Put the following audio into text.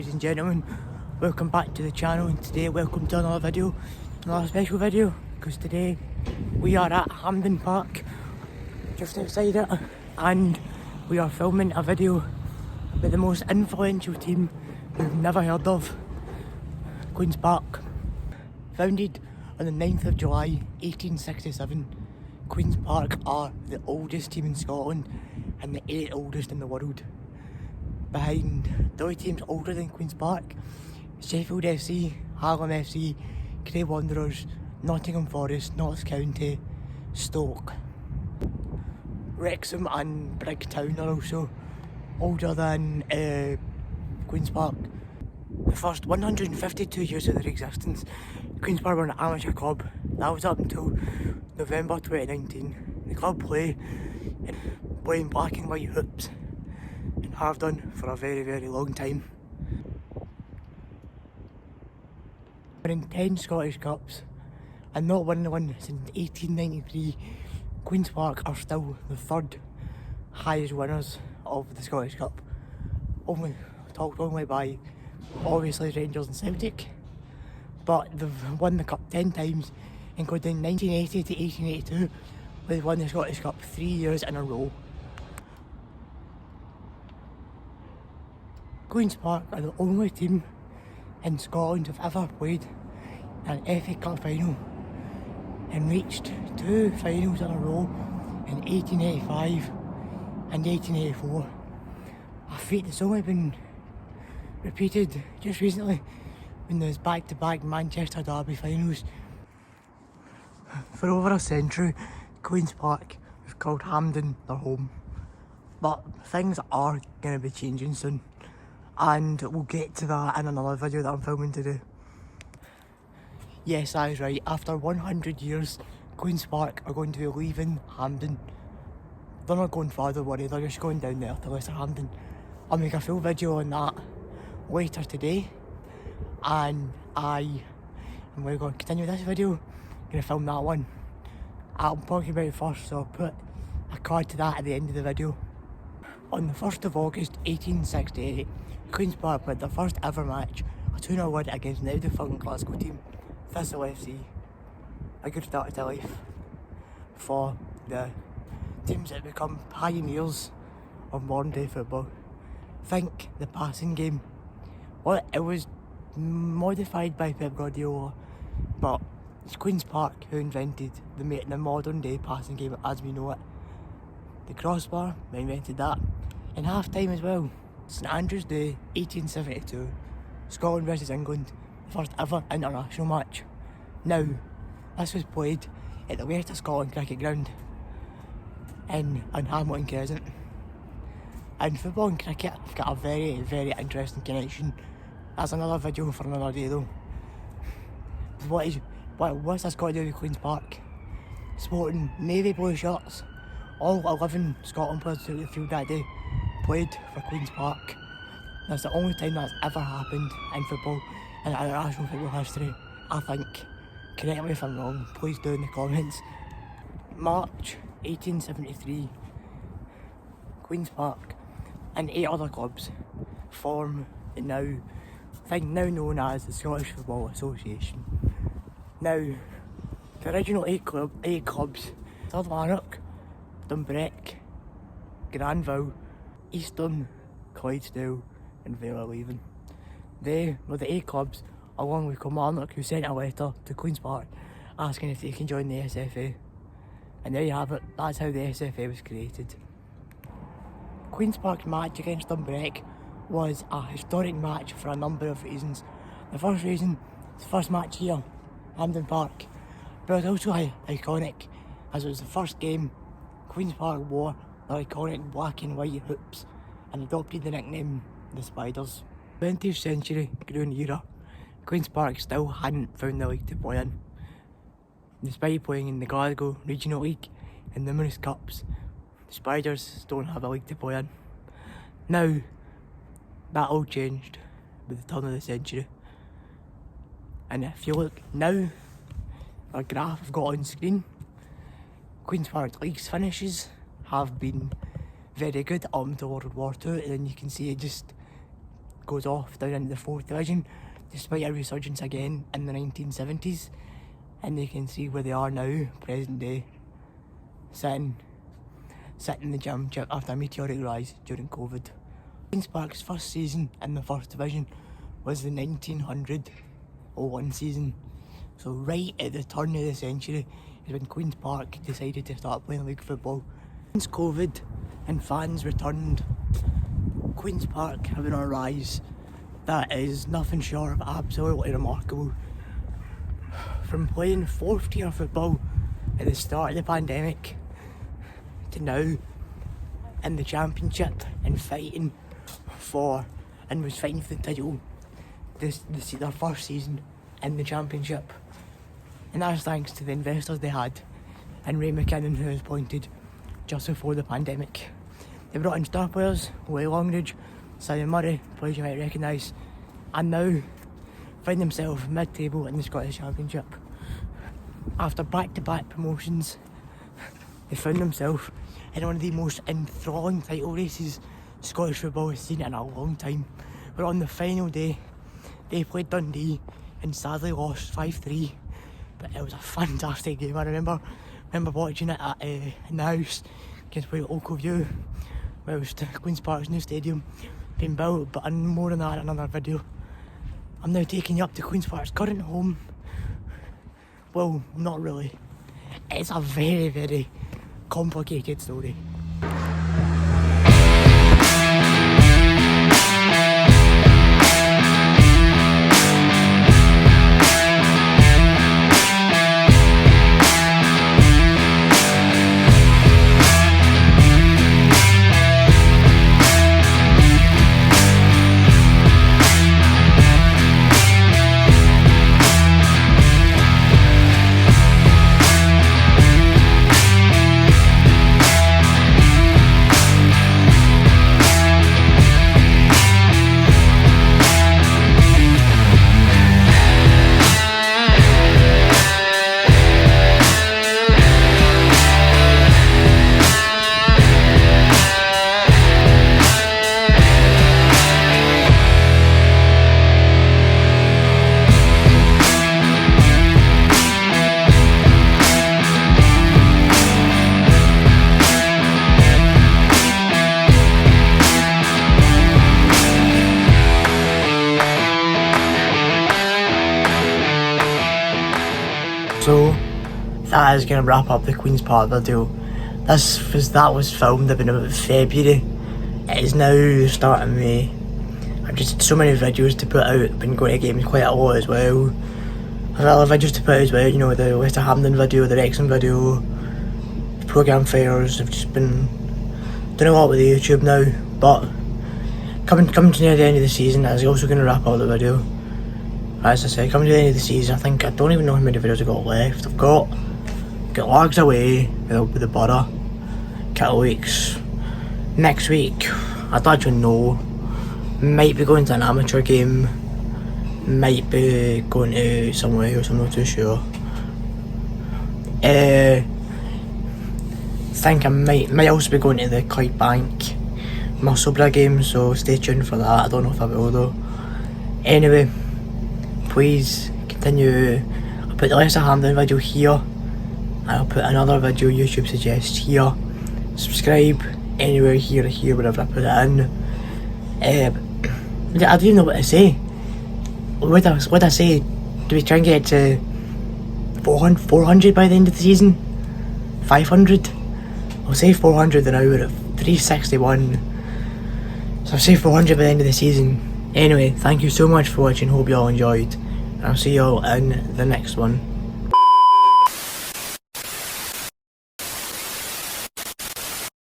Ladies and gentlemen, welcome back to the channel, and today welcome to another video, another special video, because today we are at Hampden Park, just outside it, and we are filming a video with the most influential team we've never heard of, Queen's Park. Founded on the 9th of July 1867, Queen's Park are the oldest team in Scotland and the 8th oldest in the world. Behind the only teams older than Queen's Park: Sheffield FC, Hallam FC, Grey Wanderers, Nottingham Forest, Notts County, Stoke. Wrexham and Brigtown are also older than Queen's Park. The first 152 years of their existence, Queen's Park were an amateur club. That was up until November 2019. The club play in black and white hoops, and have done for a very, very long time. Winning 10 Scottish Cups and not winning one since 1893, Queen's Park are still the third highest winners of the Scottish Cup, topped only by obviously Rangers and Celtic, but they've won the cup 10 times, including 1980 to 1882, where they won the Scottish Cup 3 years in a row. Queen's Park are the only team in Scotland to have ever played an FA Cup final and reached 2 finals in a row in 1885 and 1884. A feat that's only been repeated just recently when there was back-to-back Manchester Derby finals. For over a century, Queen's Park have called Hampden their home, but things are going to be changing soon, and we'll get to that in another video that I'm filming today. Yes, I was right. After 100 years, Queen's Park are going to be leaving Hampden. They're not going far, don't worry, they're just going down there to Lesser Hampden. I'll make a full video on that later today, and I'm going to continue this video. I'm going to film that one. I'm talking about it first, so I'll put a card to that at the end of the video. On the 1st of August 1868, Queen's Park played their first ever match, a 2-0 win against now defunct Glasgow team, Thistle FC. A good start to life for the teams that have become pioneers of modern day football. Think the passing game. Well, it was modified by Pep Guardiola, but it's Queen's Park who invented the modern day passing game as we know it. The crossbar, they invented that. In half time as well. St Andrews Day 1872, Scotland versus England, the first ever international match. Now, this was played at the West of Scotland Cricket Ground in Hamilton Crescent. And football and cricket have got a very, very interesting connection. That's another video for another day though. What's this got to do with Queen's Park? Sporting navy blue shirts. All 11 Scotland players who took the field that day played for Queen's Park. That's the only time that's ever happened in football, in international football history, I think. Correct me if I'm wrong, please do in the comments. March 1873, Queen's Park and 8 other clubs form the now known as the Scottish Football Association. Now, the original 8 clubs, Third Lanark, Dumbreck, Granville, Eastern, Clydesdale and Vale of Leven. They were the 8 clubs, along with Kilmarnock, who sent a letter to Queen's Park asking if they can join the SFA. And there you have it, that's how the SFA was created. Queen's Park's match against Dumbreck was a historic match for a number of reasons. The first reason, it's the first match here, Hampden Park, but it was also iconic as it was the first game Queen's Park wore their iconic black and white hoops and adopted the nickname the Spiders. 20th century grew an era. Queen's Park still hadn't found the league to play in. Despite playing in the Glasgow Regional League and numerous cups, the Spiders don't have a league to play in. Now, that all changed with the turn of the century. And if you look now, a graph I've got on screen, Queen's Park League's finishes have been very good up until World War II, and then you can see it just goes off down into the 4th division, despite a resurgence again in the 1970s. And you can see where they are now, present day, sitting in the championship after a meteoric rise during COVID. Queen's Park's first season in the 1st division was the 1901 season. So right at the turn of the century is when Queen's Park decided to start playing league football. Since COVID and fans returned, Queen's Park have been on a rise that is nothing short of absolutely remarkable. From playing 4th tier football at the start of the pandemic to now in the championship and fighting for the title their first season in the championship. And that's thanks to the investors they had and Ray McKinnon, who was appointed just before the pandemic. They brought in star players, Willie Longridge, Simon Murray, players you might recognise, and now find themselves mid-table in the Scottish Championship. After back-to-back promotions, they found themselves in one of the most enthralling title races Scottish football has seen in a long time. But on the final day, they played Dundee and sadly lost 5-3. But it was a fantastic game. I remember watching it at in the house against Local View, where it was Queen's Park's new stadium being built. But more than that in another video. I'm now taking you up to Queen's Park's current home. Well, not really. It's a very, very complicated story. So that is going to wrap up the Queen's Park video. That was filmed in about February. It is now the start of May. I've just had so many videos to put out. I've been going to games quite a lot as well. I've had other videos to put out as well, you know, the West Hampden video, the Wrexham video, the programme fairs. I've just been doing a lot with the YouTube now. But coming to near the end of the season, that is also going to wrap up the video. As I said, coming to the end of the season, I don't even know how many videos I've got left. I've got Lags Away with the Borough, Kettle Weeks. Next week, I don't actually know. Might be going to an amateur game. Might be going to somewhere else, I'm not too sure. I think I might also be going to the Clydebank Musselburgh game, so stay tuned for that. I don't know if I will though. Anyway, please continue. I'll put the Leicester Hampden video here, and I'll put another video YouTube suggests here. Subscribe anywhere here or here, wherever I put it in. I don't even know what to say. What I say? Do we try and get to 400 by the end of the season? 500? I'll say 400 and now we're at 361. So I'll say 400 by the end of the season. Anyway, thank you so much for watching, hope you all enjoyed, and I'll see you all in the next one.